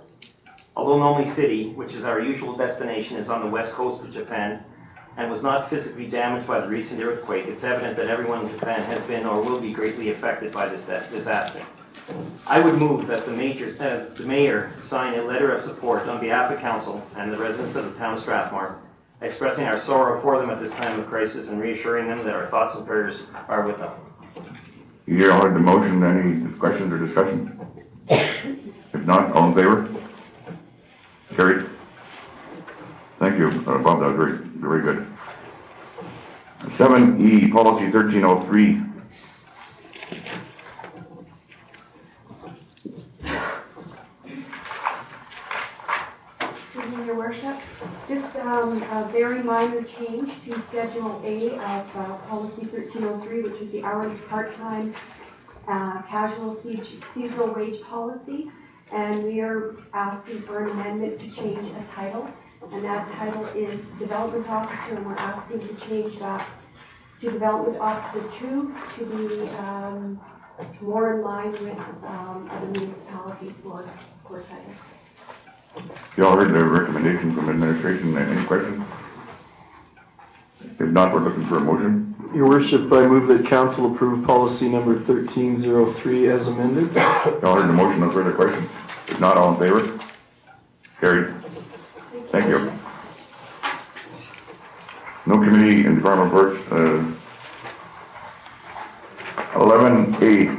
Although Nome City, which is our usual destination, is on the west coast of Japan and was not physically damaged by the recent earthquake, it's evident that everyone in Japan has been or will be greatly affected by this disaster. I would move that the mayor sign a letter of support on behalf of council and the residents of the town of Strathmore, expressing our sorrow for them at this time of crisis and reassuring them that our thoughts and prayers are with them. You all heard the motion. Any questions or discussion? If not, all in favor? Carried. Thank you, Bob. That was very, very good. 7E, policy 1303. Your worship, just a very minor change to Schedule A of policy 1303, which is the hourly part-time casual seasonal wage policy. And we are asking for an amendment to change a title. And that title is Development Officer, and we're asking to change that to Development Officer 2 to be more in line with other municipalities for titles. You all heard the recommendation from administration. Any questions? If not, we're looking for a motion. Your worship, I move that council approve policy number 1303 as amended. You all heard the motion. No further questions. If not, all in favor? Carried. Thank you. No committee and department reports. 11A.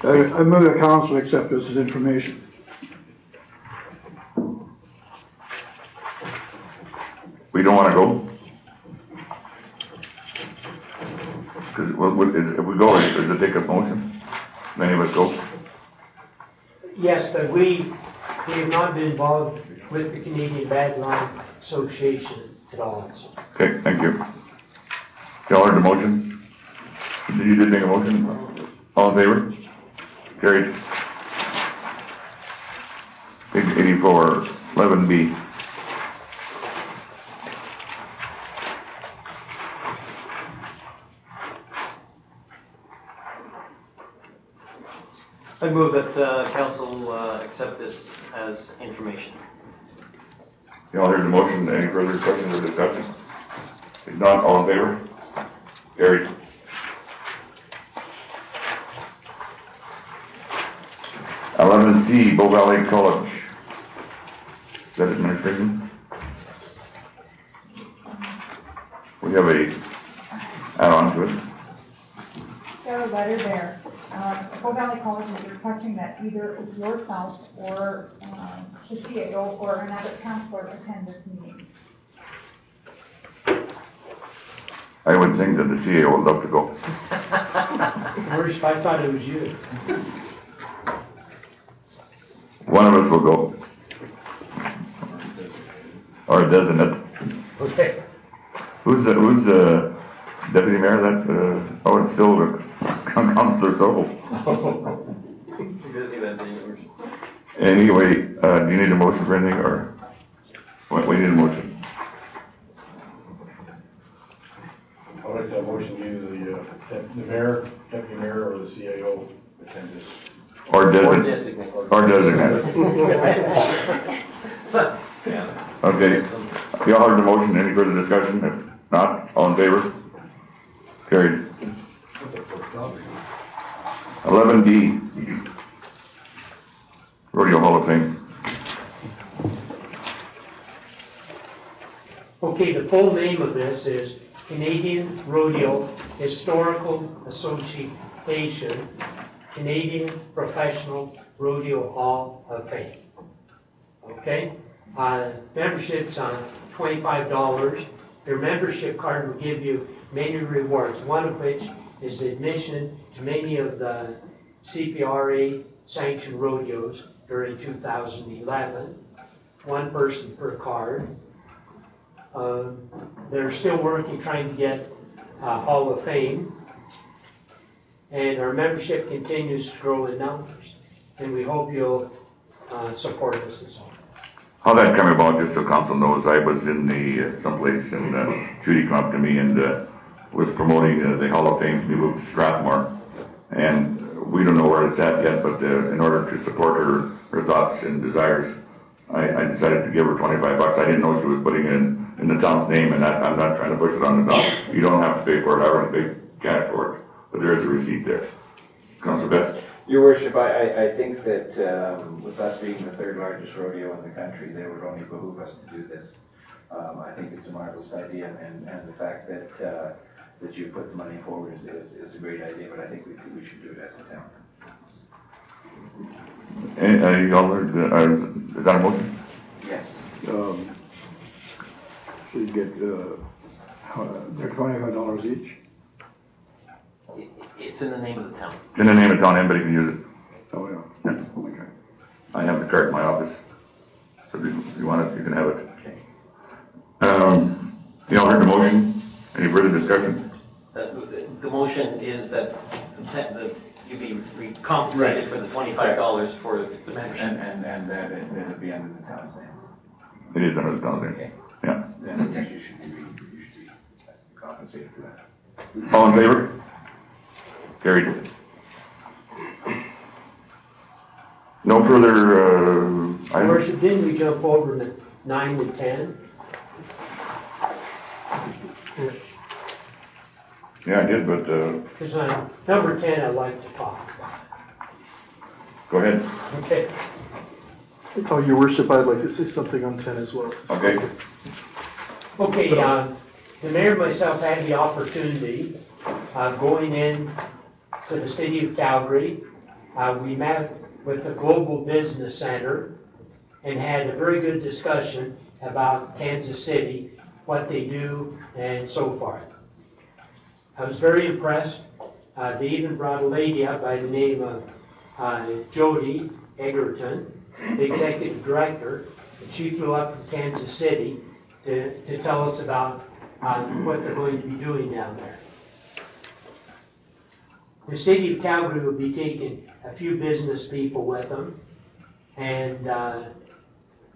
I move that council accept this as information. We don't want to go? Because if we go, does it take a motion? Many of us go? Yes, but we have not been involved with the Canadian Badline Association at all. So. Okay, thank you. Y'all heard the motion? You did make a motion? All in favor? Carried. Page 84, 11B. I move that council accept this as information. You all heard the motion. Any further questions or discussion? If not, all in favor? Carried. C, Bow Valley College. Is that administration? We have a add-on to it. Got a letter there. Bow Valley College is requesting that either yourself or the CAO or another counselor attend this meeting. I would think that the CAO would love to go. Worship, I thought it was you. One of us will go. Or doesn't it? Okay. Who's the deputy mayor? That oh, it's still Councillor Sobel. Busy that day. Anyway, do you need a motion for anything, or we need a motion? I'd like to motion either the mayor, deputy mayor, or the CAO attend this. Or designate. Or designate. Yeah. Okay. You all heard the motion. Any further discussion? If not, all in favor? Carried. 11D. Rodeo Hall of Fame. Okay, the full name of this is Canadian Rodeo Historical Association, Canadian Professional Rodeo Hall of Fame. Okay? Membership's on $25. Your membership card will give you many rewards, one of which is admission to many of the CPRA sanctioned rodeos during 2011. One person per card. They're still working trying to get Hall of Fame. And our membership continues to grow in numbers. And we hope you'll support us as well. How that came about, just so council knows, I was in the someplace and Judy came up to me and was promoting the Hall of Fame to be moved to Strathmore. And we don't know where it's at yet, but in order to support her thoughts and desires, I decided to give her $25. I didn't know she was putting it in the town's name, and I'm not trying to push it on the town. You don't have to pay for it. I already paid cash for it, but there is a receipt there. Councilor Best? Your worship, I think that with us being the third largest rodeo in the country, they would only behoove us to do this. I think it's a marvelous idea, and the fact that you put the money forward is a great idea, but I think we should do it as a town. Is that a motion? Yes. Should get They're $25 each? It's in the name of the town. In the name of town, anybody can use it. Oh, yeah. Yeah. Okay. I have the card in my office. So if you want it, you can have it. Okay. You all heard the motion? Any further discussion? The motion is that you be compensated for the $25 for the membership. And that it'd be under the town's name. It is under the town's name. Okay. Yeah. Then you should be compensated for that. All in favor? Carried. No further, items? Worship, didn't we jump over to 9 to 10? Yeah, I did, but, Because on number 10, I'd like to talk about. go ahead. Okay. Oh, Your Worship, I'd like to say something on 10 as well. Okay. Okay, the mayor and myself had the opportunity going in to the city of Calgary. We met with the Global Business Center and had a very good discussion about Kansas City, what they do, and so forth. I was very impressed. They even brought a lady up by the name of Jody Egerton, the executive director, and she flew up from Kansas City to tell us about what they're going to be doing down there. The city of Calgary will be taking a few business people with them, and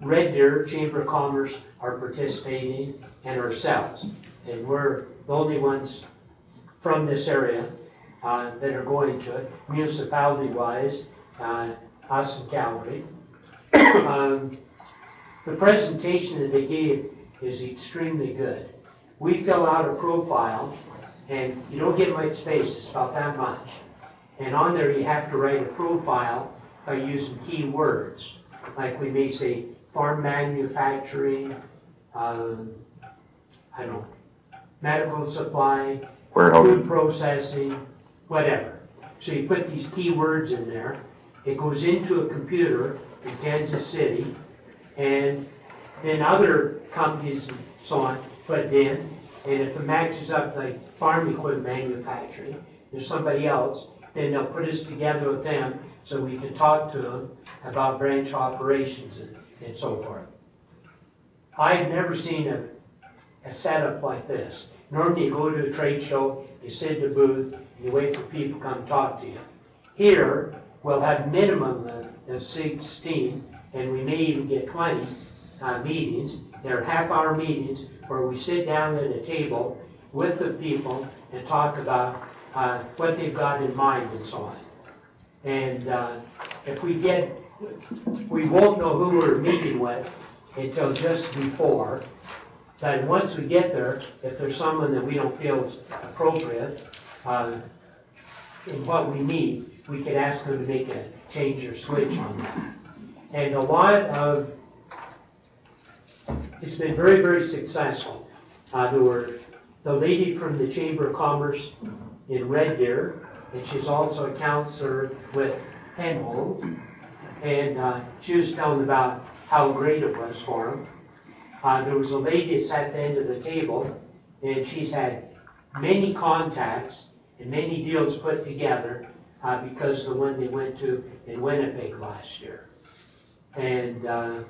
Red Deer Chamber of Commerce are participating, and ourselves. And we're the only ones from this area that are going to it, municipality-wise, us in Calgary. The presentation that they gave is extremely good. We fill out a profile, and you don't get much space, it's about that much. And on there you have to write a profile by using key words. Like we may say farm manufacturing, medical supply, food processing, whatever. So you put these key words in there. It goes into a computer in Kansas City, and then other companies and so on put it in. And if it matches up like farm equipment manufacturing, there's somebody else, then they'll put us together with them so we can talk to them about branch operations and so forth. I've never seen a setup like this. Normally you go to a trade show, you sit in a booth, you wait for people to come talk to you. Here, we'll have minimum of 16, and we may even get 20 meetings. They're half-hour meetings where we sit down at a table with the people and talk about what they've got in mind and so on. And if we won't know who we're meeting with until just before. But once we get there, if there's someone that we don't feel is appropriate in what we need, we could ask them to make a change or switch on that. And it's been very, very successful. There were the lady from the Chamber of Commerce in Red Deer, and she's also a counselor with Penhold, and she was telling about how great it was for them. There was a lady that sat at the end of the table, and she's had many contacts and many deals put together because of the one they went to in Winnipeg last year. And of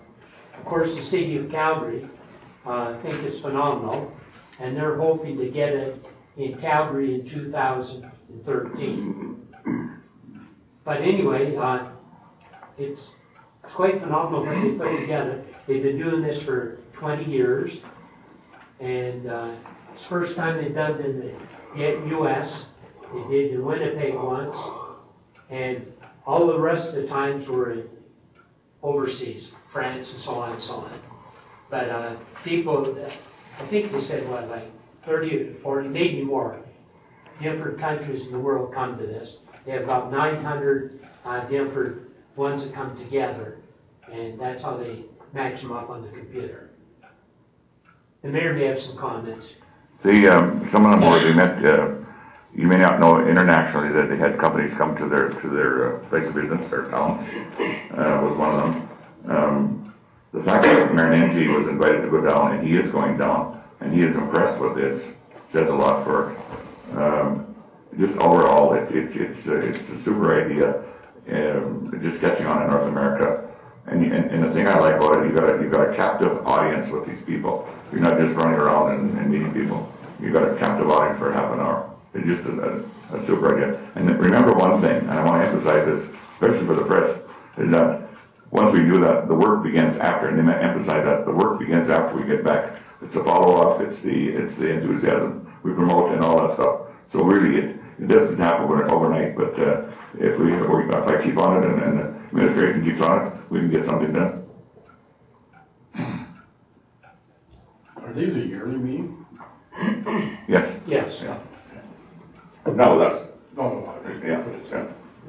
course, the city of Calgary, I think it's phenomenal, and they're hoping to get it in Calgary in 2013. But anyway, it's quite phenomenal what they put together. They've been doing this for 20 years, and it's the first time they've done it in the U.S. They did in Winnipeg once, and all the rest of the times were in overseas, France and so on and so on. But people, I think they said, like 30 or 40, maybe more, different countries in the world come to this. They have about 900 different ones that come together, and that's how they match them up on the computer. The mayor may have some comments. Some of them where they met, you may not know internationally that they had companies come to their place of business, their town, was one of them. The fact that Mayor Nenji was invited to go down, and he is going down, and he is impressed with this. Says a lot for it. Just overall, it's a super idea. Just catching on in North America, and the thing I like about it, you've got a captive audience with these people. You're not just running around and meeting people. You've got a captive audience for half an hour. It's just a super idea. And remember one thing, and I want to emphasize this, especially for the press, is that once we do that, the work begins after, and they emphasize that the work begins after we get back. It's the follow-up, it's the enthusiasm we promote and all that stuff. So really, it doesn't happen overnight, but if I keep on it and the administration keeps on it, we can get something done. Are these a yearly meeting? Yes. Yes. Yeah. No, that's. No. Yeah.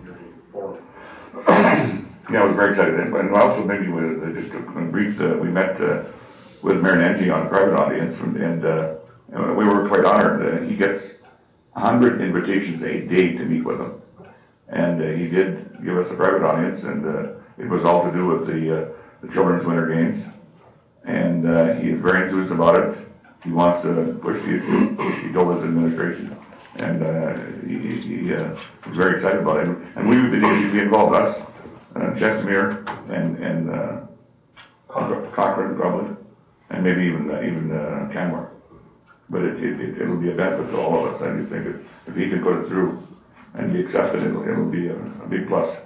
Yearly forum. Yeah, I was very excited. And also maybe just a brief, we met with Mayor Nancy on a private audience, and we were quite honored. He gets 100 invitations a day to meet with him. And he did give us a private audience, and it was all to do with the Children's Winter Games. And he is very enthused about it. He wants to push the issue. He told his administration. And he was very excited about it. And he involved us, Chestermere, and Cochrane probably, and maybe even Canmore. But it'll be a benefit to all of us. I just think if he can put it through and be accepted, it'll be a big plus.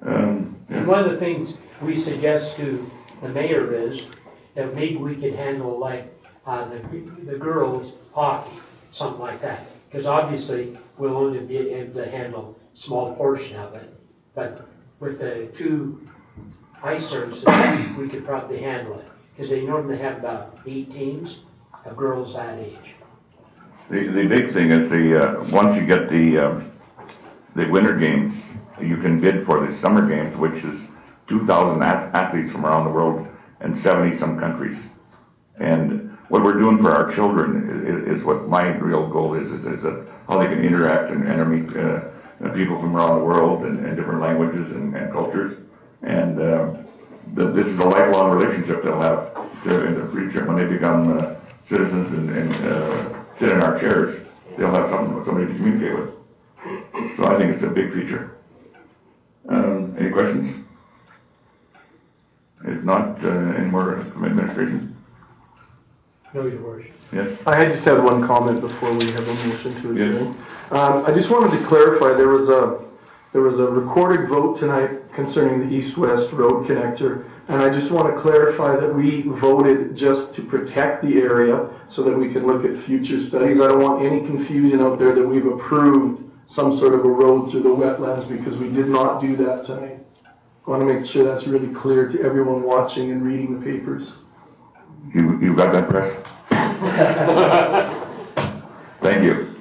And one of the things we suggest to the mayor is that maybe we could handle like the girls hockey, something like that. Because obviously we'll only be able to handle a small portion of it. But with the 2 ice services, we could probably handle it. Because they normally have about 8 teams of girls that age. The big thing is once you get the winter games, you can bid for the summer games, which is 2,000 athletes from around the world and 70 some countries. And what we're doing for our children is what my real goal is that how they can interact and meet people from around the world and different languages and cultures. And this is a lifelong relationship they'll have in the future when they become citizens and sit in our chairs. They'll have somebody to communicate with. So I think it's a big feature. Any questions? If not, any more from administration? No, Your Worship. Yes. I just had one comment before we have a motion to adjourn. Yes. I just wanted to clarify there was a recorded vote tonight concerning the east-west road connector, and I just want to clarify that we voted just to protect the area so that we can look at future studies. I don't want any confusion out there that we've approved some sort of a road through the wetlands, because we did not do that tonight. I want to make sure that's really clear to everyone watching and reading the papers. You got that, press? Thank you.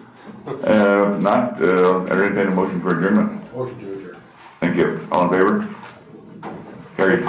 Not entertain a motion for adjournment. Motion to adjourn. Thank you. All in favor? Carried.